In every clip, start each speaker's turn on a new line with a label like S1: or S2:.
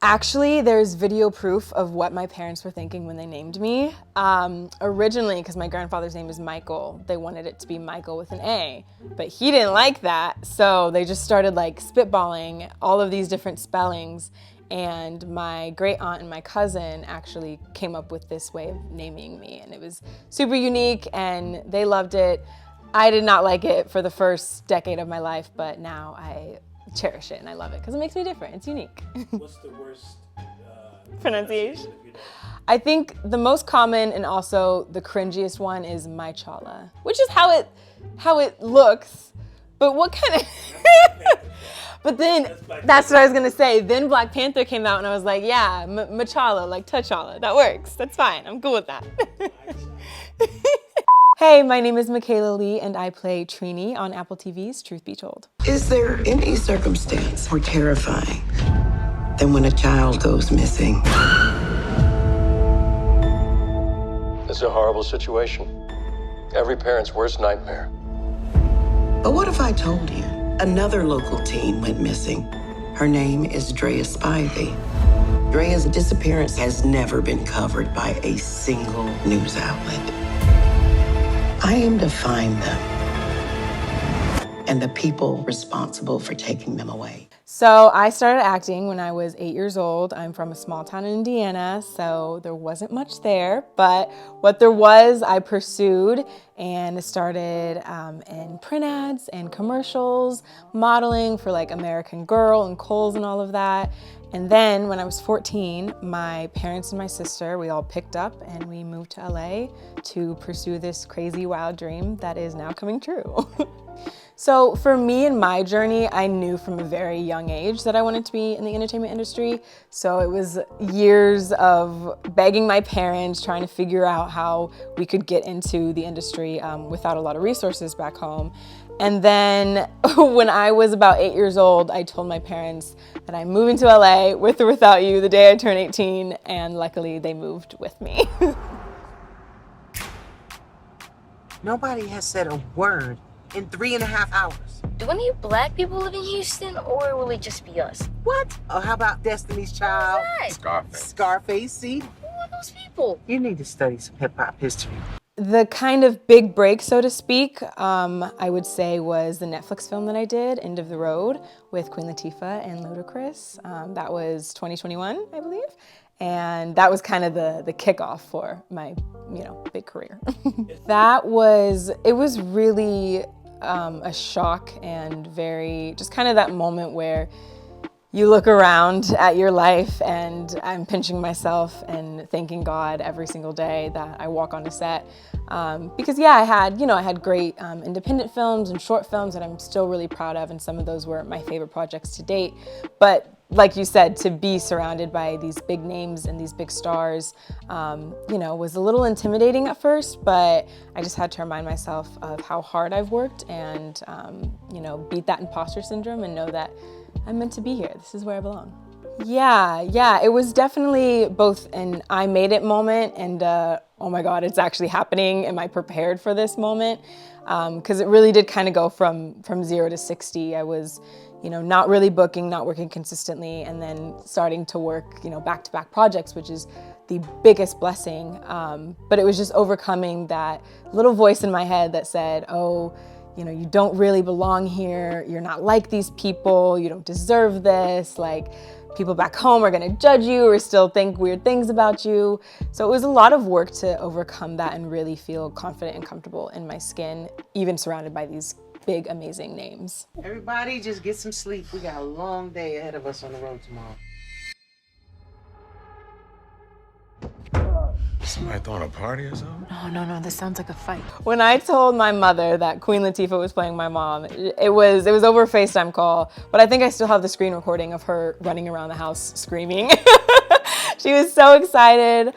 S1: Actually, there's video proof of what my parents were thinking when they named me. Originally, because my grandfather's name is Michael, they wanted it to be Michael with an A, but he didn't like that, so they just started like spitballing all of these different spellings, and my great aunt and my cousin actually came up with this way of naming me, and it was super unique, and they loved it. I did not like it for the first decade of my life, but now I cherish it and I love it because it makes me different. It's unique.
S2: What's the worst
S1: pronunciation? I think the most common and also the cringiest one is Mychala, which is how it looks. But what kind of? But then that's what I was gonna say. Then Black Panther came out and I was like, yeah, Mychala, like T'Challa. That works. That's fine. I'm cool with that. Hey, my name is Mychala Lee, and I play Trini on Apple TV's Truth Be Told.
S3: Is there any circumstance more terrifying than when a child goes missing?
S4: It's a horrible situation. Every parent's worst nightmare.
S3: But what if I told you another local teen went missing? Her name is Drea Spivey. Drea's disappearance has never been covered by a single news outlet. I aim to find them and the people responsible for taking them away.
S1: So I started acting when I was 8 years old. I'm from a small town in Indiana, so there wasn't much there, but what there was, I pursued and started in print ads and commercials, modeling for like American Girl and Kohl's and all of that. And then when I was 14, my parents and my sister, we all picked up and we moved to LA to pursue this crazy wild dream that is now coming true. So for me and my journey, I knew from a very young age that I wanted to be in the entertainment industry. So it was years of begging my parents, trying to figure out how we could get into the industry without a lot of resources back home. And then when I was about 8 years old, I told my parents that I'm moving to LA with or without you the day I turn 18, and luckily they moved with me.
S5: Nobody has said a word in 3.5 hours.
S6: Do any black people live in Houston, or will it just be us?
S5: What? Oh, how about Destiny's Child?
S6: Who's
S5: Scarface. Scarface, see?
S6: Who are those people?
S5: You need to study some hip-hop history.
S1: The kind of big break, so to speak, I would say was the Netflix film that I did, End of the Road, with Queen Latifah and Ludacris. That was 2021, I believe. And that was kind of the kickoff for my, big career. It was really a shock and very, just kind of that moment where you look around at your life and I'm pinching myself and thanking God every single day that I walk on a set. Because I had great independent films and short films that I'm still really proud of, and some of those were my favorite projects to date. But like you said, to be surrounded by these big names and these big stars, was a little intimidating at first, but I just had to remind myself of how hard I've worked and, beat that imposter syndrome and know that I'm meant to be here. This is where I belong. Yeah, it was definitely both an I made it moment and oh my God, it's actually happening. Am I prepared for this moment? Because it really did kind of go from 0 to 60. I was, not really booking, not working consistently, and then starting to work, back-to-back projects, which is the biggest blessing. But it was just overcoming that little voice in my head that said, oh, you don't really belong here. You're not like these people. You don't deserve this. Like, people back home are gonna judge you or still think weird things about you. So it was a lot of work to overcome that and really feel confident and comfortable in my skin, even surrounded by these big, amazing names.
S5: Everybody just get some sleep. We got a long day ahead of us on the road tomorrow.
S2: Somebody throwing a party or something?
S1: No, this sounds like a fight. When I told my mother that Queen Latifah was playing my mom, it was over a FaceTime call, but I think I still have the screen recording of her running around the house screaming. She was so excited.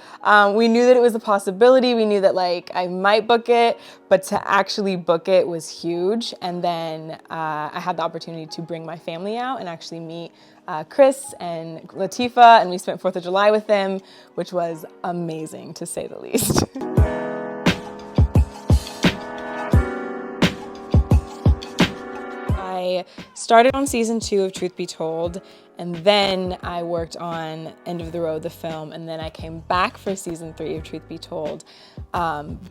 S1: We knew that it was a possibility. We knew that I might book it, but to actually book it was huge. And then I had the opportunity to bring my family out and actually meet Chris and Latifah, and we spent 4th of July with them, which was amazing to say the least. I started on season 2 of Truth Be Told, and then I worked on End of the Road, the film, and then I came back for season 3 of Truth Be Told.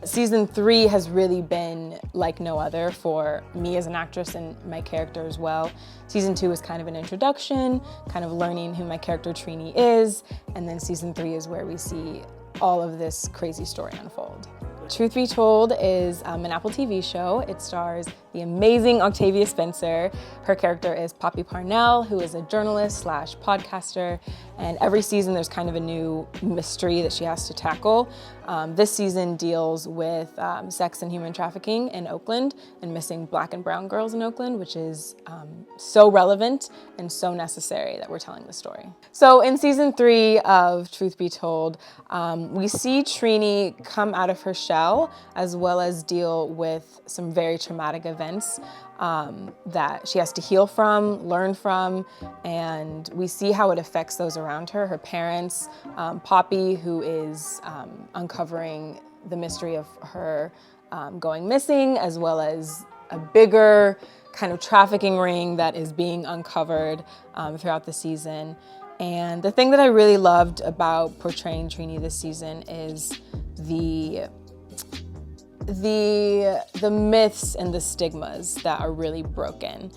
S1: Season 3 has really been like no other for me as an actress and my character as well. Season 2 is kind of an introduction, kind of learning who my character Trini is, and then season 3 is where we see all of this crazy story unfold. Truth Be Told is an Apple TV show. It stars the amazing Octavia Spencer. Her character is Poppy Parnell, who is a journalist / podcaster, and every season there's kind of a new mystery that she has to tackle. This season deals with sex and human trafficking in Oakland and missing Black and brown girls in Oakland, which is so relevant and so necessary that we're telling the story. So in season 3 of Truth Be Told, we see Trini come out of her shell as well as deal with some very traumatic events that she has to heal from, learn from, and we see how it affects those around her. Her parents, Poppy, who is uncovering the mystery of her going missing, as well as a bigger kind of trafficking ring that is being uncovered throughout the season. And the thing that I really loved about portraying Trini this season is the myths and the stigmas that are really broken,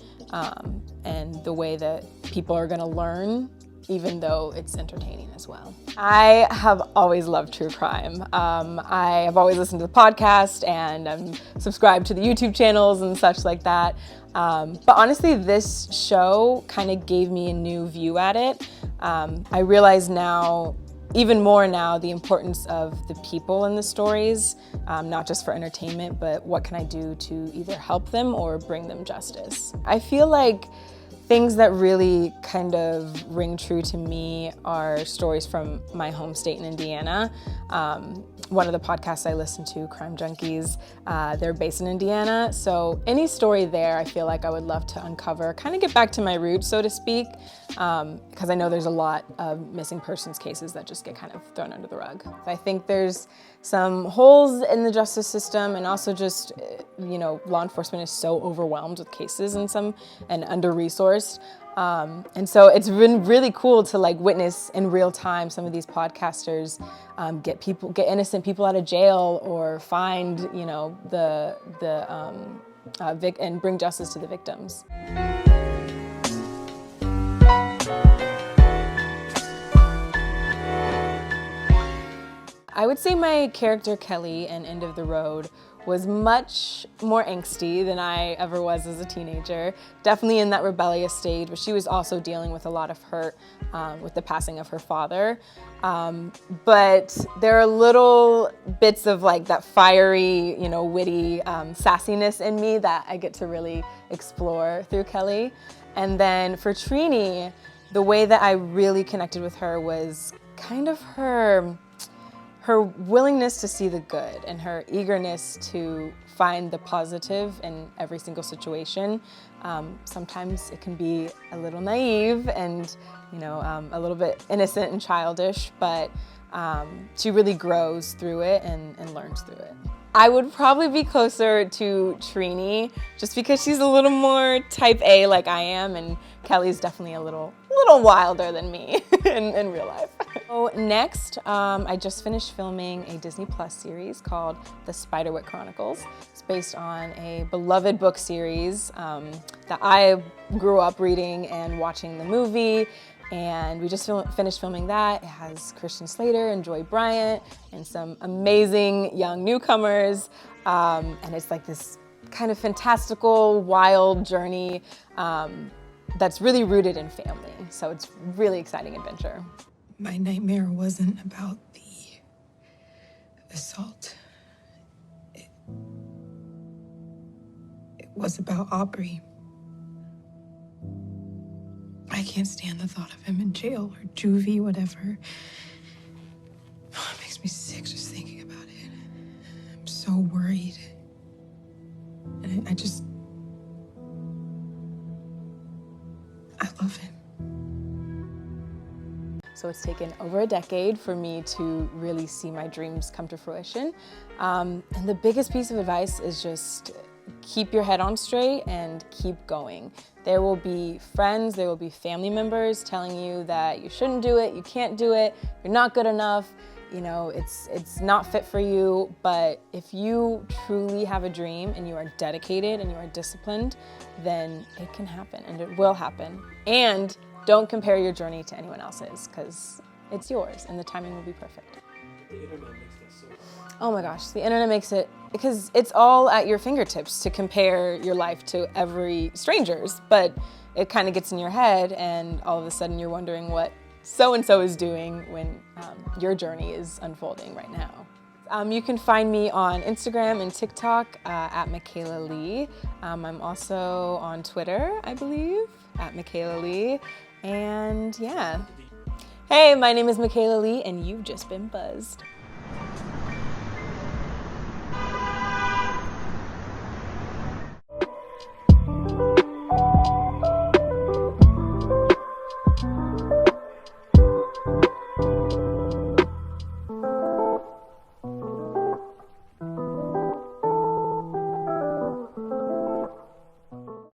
S1: and the way that people are gonna learn, even though it's entertaining as well. I have always loved true crime. I have always listened to the podcast and I'm subscribed to the YouTube channels and such like that. But honestly, this show kind of gave me a new view at it. I realize now, even more now, the importance of the people in the stories, not just for entertainment, but what can I do to either help them or bring them justice. I feel like things that really kind of ring true to me are stories from my home state in Indiana. One of the podcasts I listen to, Crime Junkies, they're based in Indiana. So any story there, I feel like I would love to uncover, kind of get back to my roots, so to speak, because I know there's a lot of missing persons cases that just get kind of thrown under the rug. I think there's some holes in the justice system, and also just, law enforcement is so overwhelmed with cases and under-resourced. And so it's been really cool to witness in real time some of these podcasters get innocent people out of jail, or find and bring justice to the victims. I would say my character Kelly in End of the Road was much more angsty than I ever was as a teenager. Definitely in that rebellious stage, but she was also dealing with a lot of hurt with the passing of her father. But there are little bits of that fiery, witty sassiness in me that I get to really explore through Kelly. And then for Trini, the way that I really connected with her was kind of her willingness to see the good and her eagerness to find the positive in every single situation. Sometimes it can be a little naive and, a little bit innocent and childish, but she really grows through it and learns through it. I would probably be closer to Trini just because she's a little more type A like I am, and Kelly's definitely a little wilder than me in real life. So next, I just finished filming a Disney Plus series called The Spiderwick Chronicles. It's based on a beloved book series that I grew up reading and watching the movie. And we just finished filming that. It has Christian Slater and Joy Bryant and some amazing young newcomers. And it's this kind of fantastical, wild journey that's really rooted in family. So it's really exciting adventure.
S7: My nightmare wasn't about the assault. It was about Aubrey. I can't stand the thought of him in jail or juvie, whatever. It makes me sick just thinking about it. I'm so worried. And I love him.
S1: So it's taken over a decade for me to really see my dreams come to fruition. And the biggest piece of advice is just keep your head on straight and keep going. There will be friends, there will be family members telling you that you shouldn't do it, you can't do it, you're not good enough, you know, it's not fit for you. But if you truly have a dream and you are dedicated and you are disciplined, then it can happen and it will happen. And don't compare your journey to anyone else's, because it's yours and the timing will be perfect. Oh my gosh, the internet makes it, because it's all at your fingertips to compare your life to every stranger's, but it kind of gets in your head and all of a sudden you're wondering what so-and-so is doing when your journey is unfolding right now. You can find me on Instagram and TikTok at Mychala Lee. I'm also on Twitter, I believe, at Mychala Lee. And yeah. Hey, my name is Mychala Lee and you've just been buzzed.